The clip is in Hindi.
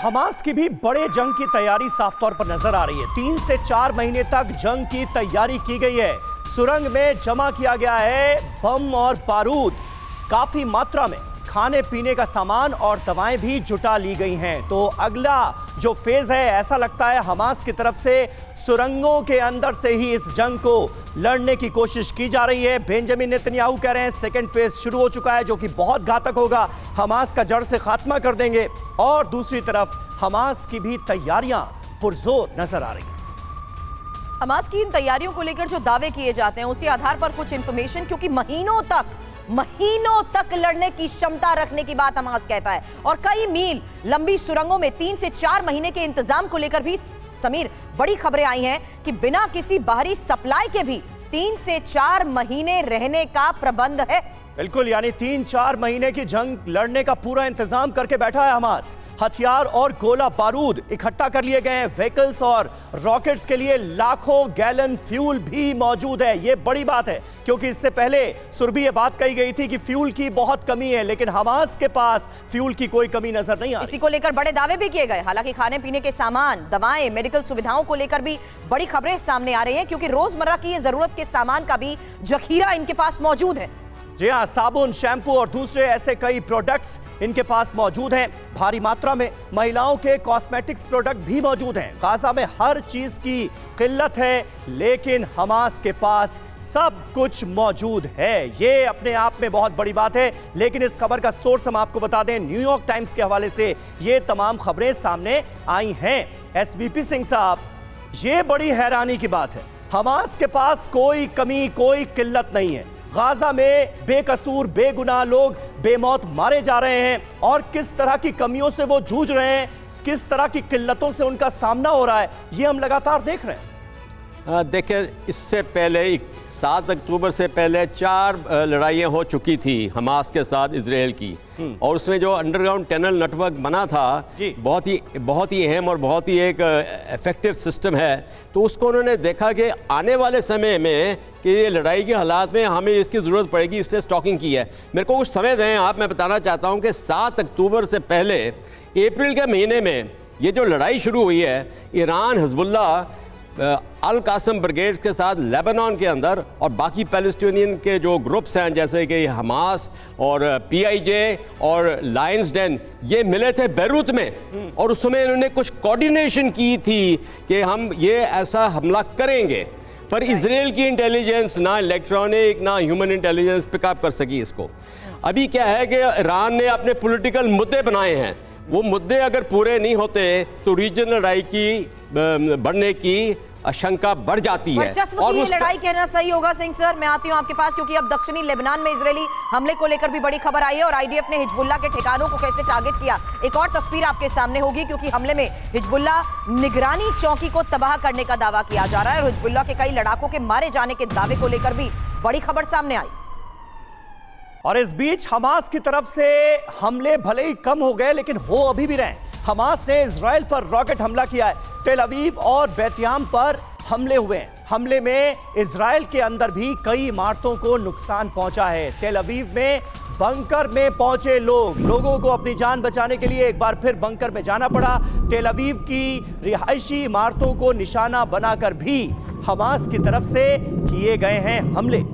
हमास की भी बड़े जंग की तैयारी साफ तौर पर नजर आ रही है। 3 से 4 महीने तक जंग की तैयारी की गई है। सुरंग में जमा किया गया है बम और बारूद, काफी मात्रा में खाने पीने का सामान और दवाएं भी जुटा ली गई हैं। तो अगला जो फेज है, ऐसा लगता है हमास की तरफ से सुरंगों के अंदर से ही इस जंग को लड़ने की कोशिश की जा रही है। बेंजामिन नेतन्याहू कह रहे हैं सेकंड फेज शुरू हो चुका है, जो कि बहुत घातक होगा, हमास का जड़ से खात्मा कर देंगे। और दूसरी तरफ हमास की भी तैयारियां पुरजोर नजर आ रही हैं। हमास की इन तैयारियों को लेकर जो दावे किए जाते हैं, उसी आधार पर कुछ इंफॉर्मेशन, क्योंकि महीनों तक लड़ने की क्षमता रखने की बात हमास कहता है, और कई मील लंबी सुरंगों में 3 से 4 महीने के इंतजाम को लेकर भी समीर बड़ी खबरें आई हैं कि बिना किसी बाहरी सप्लाई के भी 3 से 4 महीने रहने का प्रबंध है। बिल्कुल, यानी 3-4 महीने की जंग लड़ने का पूरा इंतजाम करके बैठा है हमास। हथियार और गोला बारूद इकट्ठा कर लिए गए हैं। व्हीकल्स और रॉकेट्स के लिए लाखों गैलन फ्यूल भी मौजूद है। यह बड़ी बात है, क्योंकि इससे पहले सुरभि ये बात कही गई थी कि फ्यूल की बहुत कमी है, लेकिन हमास के पास फ्यूल की कोई कमी नजर नहीं आ रही। इसी को लेकर बड़े दावे भी किए गए। हालांकि खाने पीने के सामान, दवाएं, मेडिकल सुविधाओं को लेकर भी बड़ी खबरें सामने आ रही हैं, क्योंकि रोजमर्रा की जरूरत के सामान का भी जखीरा इनके पास मौजूद है। जी हाँ, साबुन, शैम्पू और दूसरे ऐसे कई प्रोडक्ट्स इनके पास मौजूद हैं। भारी मात्रा में महिलाओं के कॉस्मेटिक्स प्रोडक्ट भी मौजूद हैं। गाजा में हर चीज की किल्लत है, लेकिन हमास के पास सब कुछ मौजूद है। ये अपने आप में बहुत बड़ी बात है। लेकिन इस खबर का सोर्स हम आपको बता दें, न्यूयॉर्क टाइम्स के हवाले से ये तमाम खबरें सामने आई हैं। एसवीपी सिंह साहब, ये बड़ी हैरानी की बात है, हमास के पास कोई कमी, कोई किल्लत नहीं है। गाजा में बेकसूर बेगुनाह लोग बेमौत मारे जा रहे हैं, और किस तरह की कमियों से वो जूझ रहे हैं, किस तरह की किल्लतों से उनका सामना हो रहा है, ये हम लगातार देख रहे हैं। देखिए, इससे पहले 7 अक्टूबर से पहले 4 लड़ाइयाँ हो चुकी थी हमास के साथ इजराइल की, और उसमें जो अंडरग्राउंड टनल नेटवर्क बना था बहुत ही अहम और बहुत ही एक इफेक्टिव सिस्टम है। तो उसको उन्होंने देखा कि आने वाले समय में कि ये लड़ाई के हालात में हमें इसकी ज़रूरत पड़ेगी, इसलिए स्टॉकिंग की है। मेरे को कुछ समय दें आप, मैं बताना चाहता हूँ कि 7 अक्टूबर से पहले अप्रैल के महीने में ये जो लड़ाई शुरू हुई है, ईरान हिजबुल्लाह अल कासम ब्रिगेड के साथ लेबनान के अंदर, और बाकी पैलेस्टीनियन के जो ग्रुप्स हैं जैसे कि हमास और PIJ और लायंस डेन, ये मिले थे बैरूत में, और उस समय इन्होंने कुछ कोऑर्डिनेशन की थी कि हम ये ऐसा हमला करेंगे। पर इजराइल की इंटेलिजेंस, ना इलेक्ट्रॉनिक ना ह्यूमन इंटेलिजेंस पिकअप कर सकी इसको। अभी क्या है कि ईरान ने अपने पॉलिटिकल मुद्दे बनाए हैं, वो मुद्दे अगर पूरे नहीं होते तो रीजनल लड़ाई की बढ़ने की आशंका बढ़ जाती है। और ये लड़ाई कहना सही होगा। सिंह सर, मैं आती हूं आपके पास, क्योंकि अब दक्षिणी लेबनान में इजरायली हमले को लेकर भी बड़ी खबर आई है, और IDF ने हिजबुल्लाह के ठिकानों को कैसे टारगेट किया, एक और तस्वीर आपके सामने होगी, क्योंकि हमले में हिजबुल्लाह निगरानी चौकी को तबाह करने का दावा किया जा रहा है, और हिजबुल्लाह के कई लड़ाकों के मारे जाने के दावे को लेकर भी बड़ी खबर सामने आई। और इस बीच हमास की तरफ से हमले भले ही कम हो गए, लेकिन हो अभी भी रहे। हमास ने इजराइल पर रॉकेट हमला किया है, तेल अवीव और बेतयाम पर हमले हुए हैं। हमले में इजराइल के अंदर भी कई इमारतों को नुकसान पहुंचा है। तेल अवीव में बंकर में पहुंचे लोगों को अपनी जान बचाने के लिए एक बार फिर बंकर में जाना पड़ा। तेल अवीव की रिहायशी इमारतों को निशाना बनाकर भी हमास की तरफ से किए गए हैं हमले।